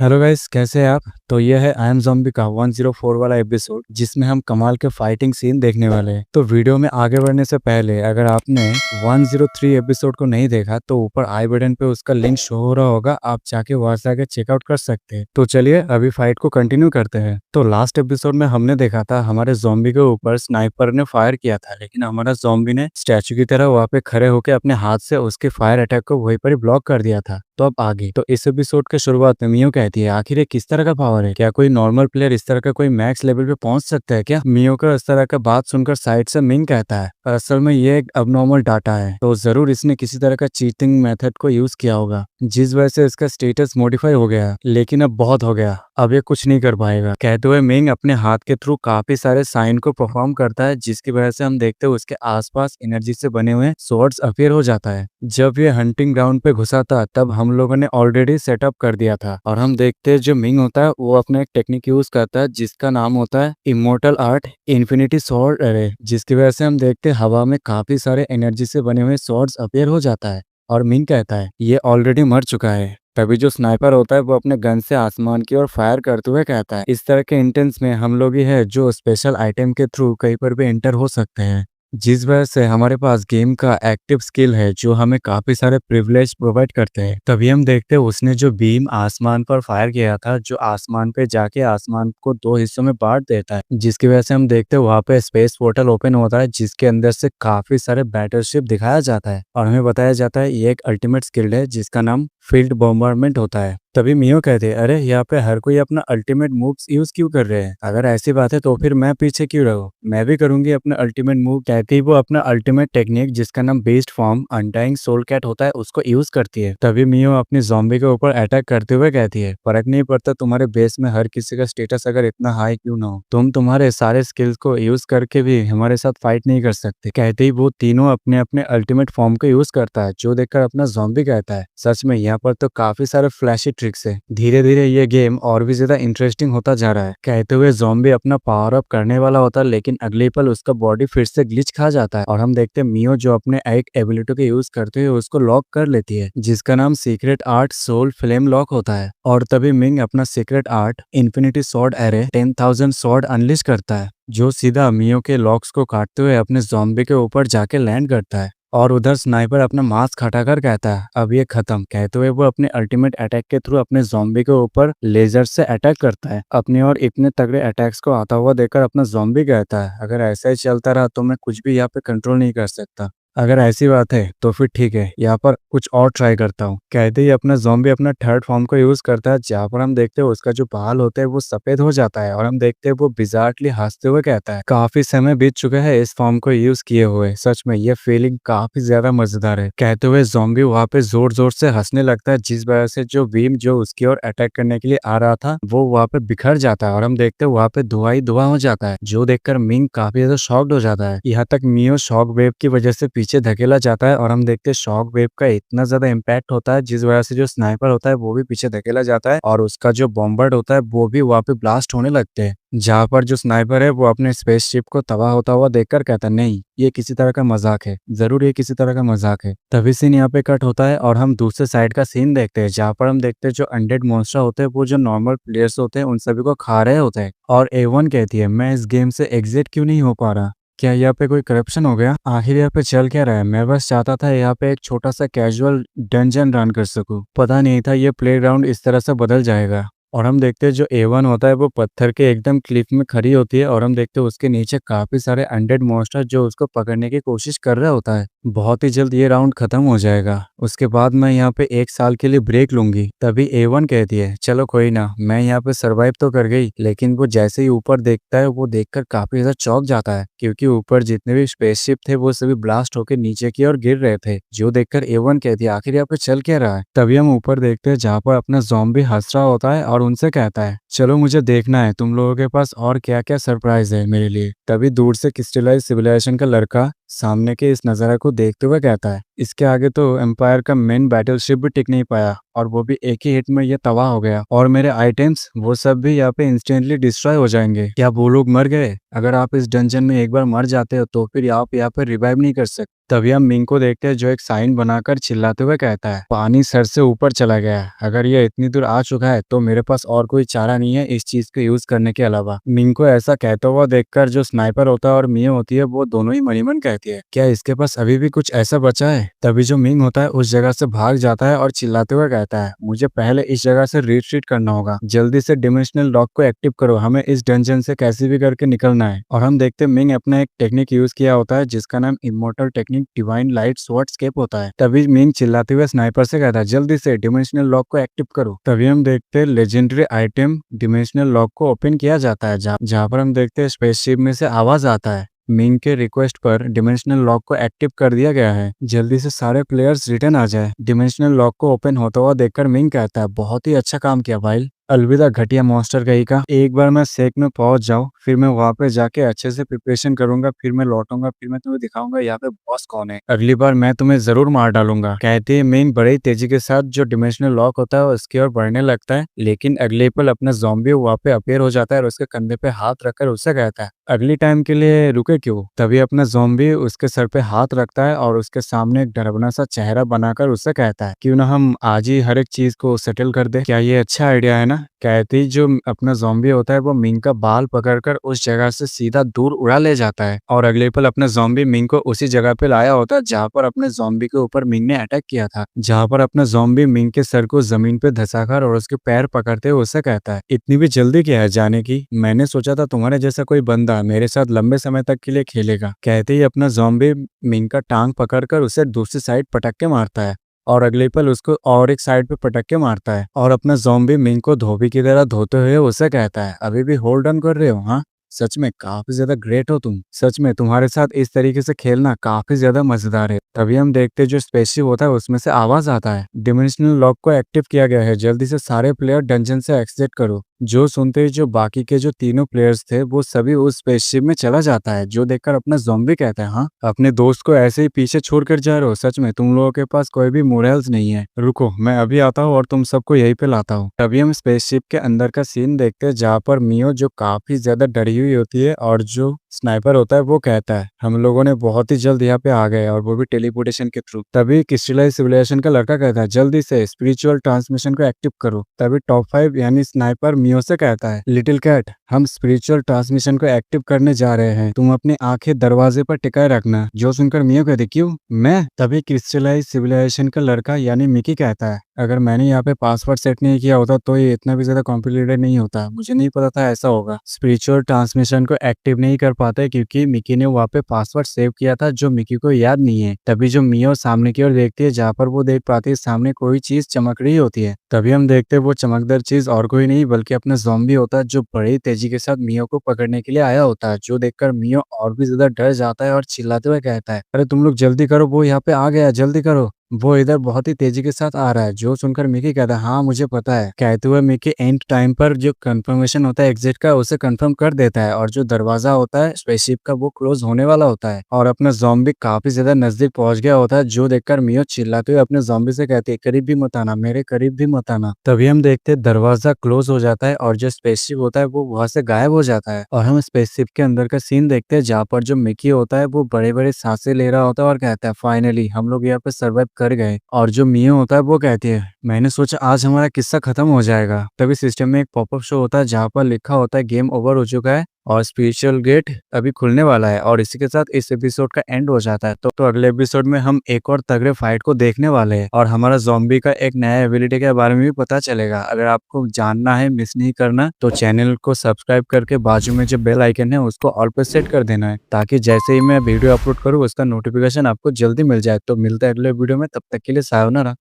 Hello guys, कैसे हैं आप। तो ये है आई एम ज़ॉम्बी का 104 वाला एपिसोड जिसमें हम कमाल के फाइटिंग सीन देखने वाले हैं। तो वीडियो में आगे बढ़ने से पहले अगर आपने 103 एपिसोड को नहीं देखा तो ऊपर आई बटन पे उसका लिंक शो हो रहा होगा, आप जाके वहां से आके चेकआउट कर सकते हैं। तो चलिए अभी फाइट को कंटिन्यू करते हैं। तो लास्ट एपिसोड में हमने देखा था हमारे ज़ॉम्बी के ऊपर स्नाइपर ने फायर किया था, लेकिन हमारा ज़ॉम्बी ने स्टैचू की तरह वहां पे खड़े होकर अपने हाथ से उसके फायर अटैक को वहीं पर ही ब्लॉक कर दिया था। तो अब आगे तो इस एपिसोड के शुरुआत में मियो कहती है, आखिर ये किस तरह का पावर है, क्या कोई नॉर्मल प्लेयर इस तरह का कोई मैक्स लेवल पे पहुंच सकता है क्या। मियो का इस तरह का बात सुनकर साइड से मिंग कहता है, पर असल में ये एक अबनॉर्मल डाटा है, तो जरूर इसने किसी तरह का चीटिंग मेथड को यूज किया होगा जिस वजह से इसका स्टेटस मॉडिफाई हो गया। लेकिन अब बहुत हो गया, अब ये कुछ नहीं कर पाएगा। कहते हुए मिंग अपने हाथ के थ्रू काफी सारे साइन को परफॉर्म करता है, जिसकी वजह से हम देखते हैं उसके आसपास एनर्जी से बने हुए स्वॉर्ड्स अपीयर हो जाता है। जब ये हंटिंग ग्राउंड पे घुसा था तब हम लोगों ने ऑलरेडी सेटअप कर दिया था, और हम देखते हैं जो मिंग होता है वो अपना एक टेक्निक यूज करता है जिसका नाम होता है इमोर्टल आर्ट इन्फिनिटी स्वॉर्ड अरे, जिसकी वजह से हम देखते हैं हवा में काफी सारे एनर्जी से बने हुए स्वॉर्ड्स अपीयर हो जाता है। और मिंग कहता है ये ऑलरेडी मर चुका है। तभी जो स्नाइपर होता है वो अपने गन से आसमान की ओर फायर करते हुए कहता है, इस तरह के इंटेंस में हम लोग ही है जो स्पेशल आइटम के थ्रू कहीं पर भी एंटर हो सकते हैं, जिस वजह से हमारे पास गेम का एक्टिव स्किल है जो हमें काफी सारे प्रिविलेज प्रोवाइड करते हैं। तभी हम देखते हैं उसने जो बीम आसमान पर फायर किया था, जो आसमान पे जाके आसमान को दो हिस्सों में बांट देता है, जिसकी वजह से हम देखते हैं वहां पे स्पेस पोर्टल ओपन होता है जिसके अंदर से काफी सारे बैटलशिप दिखाया जाता है, और हमें बताया जाता है ये एक अल्टीमेट स्किल है जिसका नाम फील्ड बॉम्बारमेंट होता है। तभी मियो कहते हैं, अरे यहाँ पे हर कोई अपना अल्टीमेट मूव्स यूज क्यों कर रहे हैं, अगर ऐसी बात है तो फिर मैं पीछे क्यों रहूं, मैं भी करूंगी अपना अल्टीमेट मूव। कहती वो अपना अल्टीमेट टेक्निक जिसका नाम best form undying soul cat होता है उसको यूज करती है। तभी मियो अपनी ज़ॉम्बी के ऊपर अटैक करते हुए कहती है, फर्क नहीं पड़ता तुम्हारे बेस में हर किसी का स्टेटस अगर इतना हाई क्यों ना हो, तुम तुम्हारे सारे स्किल्स को यूज करके भी हमारे साथ फाइट नहीं कर सकते। कहते ही वो तीनों अपने अपने अल्टीमेट फॉर्म को यूज करता है, जो देखकर अपना ज़ॉम्बी कहता है, सच में यहाँ पर तो काफी सारे फ्लैशी ट्रिक्स है, धीरे धीरे ये गेम और भी ज्यादा इंटरेस्टिंग होता जा रहा है। कहते हुए ज़ॉम्बी अपना पावर अप करने वाला होता है, लेकिन अगले पल उसका बॉडी फिर से ग्लिच खा जाता है, और हम देखते हैं मियो जो अपने एक एबिलिटी के यूज करते हुए उसको लॉक कर लेती है जिसका नाम secret art soul flame lock होता है। और तभी मिंग अपना secret art infinity sword array 10,000 sword unleash करता है, जो सीधा मियो के लॉक्स को काटते हुए अपने ज़ॉम्बी के ऊपर जाके लैंड करता है। और उधर स्नाइपर अपना मास्क हटाकर कहता है, अब ये खत्म। कहते हुए वो अपने अल्टीमेट अटैक के थ्रू अपने ज़ॉम्बी के ऊपर लेजर से अटैक करता है। अपने और इतने तगड़े अटैक्स को आता हुआ देखकर अपना ज़ॉम्बी कहता है, अगर ऐसा ही चलता रहा तो मैं कुछ भी यहाँ पे कंट्रोल नहीं कर सकता, अगर ऐसी बात है तो फिर ठीक है, यहाँ पर कुछ और ट्राई करता हूँ। कहते ही अपना ज़ॉम्बी अपना थर्ड फॉर्म को यूज करता है, जहाँ पर हम देखते हैं उसका जो बाल होता है वो सफेद हो जाता है, और हम देखते हैं वो बिजार्टली हंसते हुए कहता है, काफी समय बीत चुका है इस फॉर्म को यूज किए हुए, सच में ये फीलिंग काफी ज्यादा मजेदार है। कहते हुए ज़ॉम्बी वहाँ पे जोर जोर से हंसने लगता है, जिस वजह से जो बीम जो उसकी ओर अटैक करने के लिए आ रहा था वो वहाँ पे बिखर जाता है, और हम देखते हैं वहाँ पे धुआं ही धुआं हो जाता है, जो देखकर मिंग काफी ज्यादा शॉक्ड हो जाता है। यहाँ तक मियो शॉक वेव की वजह से पीछे धकेला जाता है, और हम देखते हैं शॉक वेव का इतना ज्यादा इम्पैक्ट होता है जिस वजह से जो स्नाइपर होता है वो भी पीछे धकेला जाता है, और उसका जो बॉम्बर्ड होता है वो भी वहाँ पे ब्लास्ट होने लगते हैं, जहाँ पर जो स्नाइपर है वो अपने स्पेसशिप को तबाह होता हुआ देखकर कहता है, नहीं ये किसी तरह का मजाक है, जरूर ये किसी तरह का मजाक है। तभी सीन यहाँ पे कट होता है और हम दूसरे साइड का सीन देखते हैं, जहाँ पर हम देखते हैं जो अनडेड मॉन्स्टर होते हैं वो जो नॉर्मल प्लेयर्स होते हैं उन सभी को खा रहे होते हैं। और A1 कहती है, मैं इस गेम से एग्जिट क्यों नहीं हो पा रहा, क्या यहाँ पे कोई करप्शन हो गया, आखिर यहाँ पे चल क्या रहा है। मैं बस चाहता था यहाँ पे एक छोटा सा कैजुअल डंजन रन कर सकूं, पता नहीं था ये प्लेग्राउंड इस तरह से बदल जाएगा। और हम देखते हैं जो A1 होता है वो पत्थर के एकदम क्लिफ में खड़ी होती है, और हम देखते हैं उसके नीचे काफी सारे अनडेड मॉन्स्टर जो उसको पकड़ने की कोशिश कर रहा होता है। बहुत ही जल्द ये राउंड खत्म हो जाएगा, उसके बाद मैं यहाँ पे 1 साल के लिए ब्रेक लूंगी। तभी A1 कहती है, चलो कोई ना, मैं यहाँ पे सरवाइव तो कर गई, लेकिन वो जैसे ही ऊपर देखता है वो देखकर काफी ज्यादा चौंक जाता है, क्योंकि ऊपर जितने भी स्पेसशिप थे वो सभी ब्लास्ट होकर नीचे की ओर गिर रहे थे, जो देखकर A1 कहती है, आखिर यहाँ पे चल क्या रहा है। तभी हम ऊपर देखते हैं जहाँ पर अपना ज़ॉम्बी हंस रहा होता है और उनसे कहता है, चलो मुझे देखना है तुम लोगों के पास और क्या क्या सरप्राइज है मेरे लिए। तभी दूर से क्रिस्टलाइज सिविलाइजेशन का लड़का सामने के इस नजारा को देखते हुए कहता है, इसके आगे तो एम्पायर का मेन बैटलशिप भी टिक नहीं पाया और वो भी एक ही हिट में ये तबाह हो गया और मेरे आइटम्स वो सब भी यहाँ पे इंस्टेंटली डिस्ट्रॉय हो जाएंगे। क्या वो लोग मर गए? अगर आप इस डंजन में एक बार मर जाते हो तो फिर आप यहाँ पे रिवाइव नहीं कर सकते। तभी हम मिंग को देखते हैं जो एक साइन बनाकर चिल्लाते हुए कहता है, पानी सर से ऊपर चला गया है। अगर ये इतनी दूर आ चुका है तो मेरे पास और कोई चारा नहीं है इस चीज को यूज करने के अलावा। मिंग को ऐसा कहता हुआ देखकर जो स्नाइपर होता है और मियो होती है वो दोनों ही मनी मन कहती है, क्या इसके पास अभी भी कुछ ऐसा बचा है? तभी जो मिंग होता है उस जगह से भाग जाता है और चिल्लाते हुए कहता है, मुझे पहले इस जगह से रिट्रीट करना होगा। जल्दी से डिमेंशनल लॉक को एक्टिव करो, हमें इस डंजन से कैसे भी करके निकलना है। और हम देखते मिंग अपना एक टेक्निक यूज किया होता है जिसका नाम immortal technique divine light sword scape होता है। तभी मिंग चिल्लाते हुए स्नाइपर से कहता है, जल्दी से डिमेंशनल लॉक को एक्टिव करो। तभी हम देखते लेजेंडरी आइटम डिमेंशनल लॉक को ओपन किया जाता है जहाँ पर हम देखते हैं स्पेसशिप में से आवाज आता है, मिंग के रिक्वेस्ट पर डिमेंशनल लॉक को एक्टिव कर दिया गया है, जल्दी से सारे प्लेयर्स रिटर्न आ जाए। डिमेंशनल लॉक को ओपन होता हुआ देखकर मिंग कहता है, बहुत ही अच्छा काम किया भाई। अलविदा घटिया मॉन्स्टर कहीं का। एक बार मैं सेक में पहुंच जाऊं फिर मैं वहां पे जाके अच्छे से प्रिपरेशन करूंगा, फिर मैं लौटूंगा, फिर मैं तुम्हें दिखाऊंगा यहाँ पे बॉस कौन है। अगली बार मैं तुम्हें जरूर मार डालूंगा। कहते ही मिंग बड़ी तेजी के साथ जो डिमेंशनल लॉक होता है उसकी ओर बढ़ने लगता है, लेकिन अगले पल अपना ज़ॉम्बी वहां पे अपीयर हो जाता है और उसके कंधे पे हाथ रखकर उससे कहता है, अगली टाइम के लिए रुके क्यों। तभी अपना ज़ॉम्बी उसके सर पे हाथ रखता है और उसके सामने एक डरावना सा चेहरा बनाकर उससे कहता है, क्यों ना हम आज ही हर एक चीज को सेटल कर दे, क्या ये अच्छा आइडिया है ना। कहते ही जो अपना ज़ॉम्बी होता है वो मिंग का बाल पकड़कर उस जगह से सीधा दूर उड़ा ले जाता है और अगले पल अपना ज़ॉम्बी मिंग को उसी जगह पे लाया होता है जहाँ पर अपने ज़ॉम्बी के ऊपर मिंग ने अटैक किया था। जहाँ पर अपना ज़ॉम्बी मिंग के सर को जमीन पे धंसाकर और उसके पैर पकड़ते हुए उससे कहता है, इतनी भी जल्दी क्या है जाने की? मैंने सोचा था तुम्हारे जैसा कोई बंदा मेरे साथ लंबे समय तक के लिए खेलेगा। कहते ही अपना ज़ॉम्बी मिंग का टांग पकड़कर उसे दूसरी साइड पटक के मारता है और अगले पल उसको और एक साइड पे पटक के मारता है और अपना ज़ॉम्बी मिंग को धोबी की तरह धोते हुए उसे कहता है, अभी भी होल्ड ऑन कर रहे हो? हाँ, सच में काफी ज्यादा ग्रेट हो तुम। सच में तुम्हारे साथ इस तरीके से खेलना काफी ज्यादा मजेदार है। तभी हम देखते जो स्पेसशिप होता है उसमें से आवाज आता है, डिमेंशनल लॉक को एक्टिव किया गया है, जल्दी से सारे प्लेयर डंजन से एग्जिट करो। जो सुनते ही जो बाकी के जो तीनों प्लेयर्स थे वो सभी उस स्पेसशिप में चला जाता है, जो देखकर अपना ज़ॉम्बी कहता है, हाँ अपने दोस्त को ऐसे ही पीछे छोड़ कर जा रहे हो? सच में तुम लोगों के पास कोई भी मोरल्स नहीं है। रुको मैं अभी आता हूँ और तुम सबको यहीं पे लाता हूँ। तभी हम स्पेसशिप के अंदर का सीन देखते हैं जहाँ पर मियो जो काफी ज्यादा डरी हुई होती है और जो स्नाइपर होता है वो कहता है, हम लोगों ने बहुत ही जल्द यहाँ पे आ गए और वो भी टेलीपोर्टेशन के थ्रू। तभी क्रिस्टलाइज सिविलाइजेशन का लड़का कहता है, जल्दी से स्पिरिचुअल ट्रांसमिशन को एक्टिव करो। तभी टॉप 5 यानी स्नाइपर मियो से कहता है, लिटिल कैट हम स्पिरिचुअल ट्रांसमिशन को एक्टिव करने जा रहे हैं, तुम अपनी आंखें दरवाजे पर टिकाए रखना। जो सुनकर मियो कहती, क्यों मैं? तभी क्रिस्टलाइज सिविलाइजेशन का लड़का यानी मिकी कहता है, अगर मैंने यहाँ पे पासवर्ड सेट नहीं किया होता तो ये इतना भी ज्यादा कॉम्प्लिकेटेड नहीं होता, मुझे नहीं पता था ऐसा होगा। स्पिरिचुअल ट्रांसमिशन को एक्टिव नहीं कर पाते क्योंकि मिकी ने वहाँ पे पासवर्ड सेव किया था जो मिकी को याद नहीं है। तभी जो मियो सामने की ओर देखती है जहाँ पर वो देख पाती है सामने कोई चीज चमक रही होती है। तभी हम देखते हैं वो चमकदार चीज और कोई नहीं बल्कि अपना ज़ॉम्बी होता है जो बड़ी तेजी के साथ मियो को पकड़ने के लिए आया होता है। जो देखकर मियो और भी ज्यादा डर जाता है और चिल्लाते हुए कहता है, अरे तुम लोग जल्दी करो, वो यहाँ पे आ गया, जल्दी करो, वो इधर बहुत ही तेजी के साथ आ रहा है। जो सुनकर मिकी कहता है, हाँ मुझे पता है। कहते हुए मिकी एंड टाइम पर जो कंफर्मेशन होता है एग्जिट का उसे कंफर्म कर देता है और जो दरवाजा होता है स्पेसशिप का वो क्लोज होने वाला होता है और अपना ज़ॉम्बी काफी ज्यादा नजदीक पहुंच गया होता है। जो देखकर मियो चिल्लाते हुए अपने ज़ॉम्बी से कहती है, करीब भी मत आना, मेरे करीब भी मत आना। तभी हम देखते दरवाजा क्लोज हो जाता है और जो स्पेसशिप होता है वो वहां से गायब हो जाता है और हम स्पेसशिप के अंदर का सीन देखते हैं जहाँ पर जो मिकी होता है वो बड़े बड़े सांसें ले रहा होता है और कहता है, फाइनली हम लोग यहाँ पे सर्वाइव कर गए। और जो मियो होता है वो कहती है, मैंने सोचा आज हमारा किस्सा खत्म हो जाएगा। तभी सिस्टम में एक पॉपअप शो होता है जहाँ पर लिखा होता है गेम ओवर हो चुका है और स्पिरिचुअल गेट अभी खुलने वाला है और इसी के साथ इस एपिसोड का एंड हो जाता है। तो अगले एपिसोड में हम एक और तगड़े फाइट को देखने वाले हैं और हमारा ज़ॉम्बी का एक नया एबिलिटी के बारे में भी पता चलेगा। अगर आपको जानना है, मिस नहीं करना, तो चैनल को सब्सक्राइब करके बाजू में जो बेल आइकन है उसको ऑल पे सेट कर देना है ताकि जैसे ही मैं वीडियो अपलोड करूँ उसका नोटिफिकेशन आपको जल्दी मिल जाए। तो मिलता है अगले वीडियो में, तब तक के लिए सायोनारा।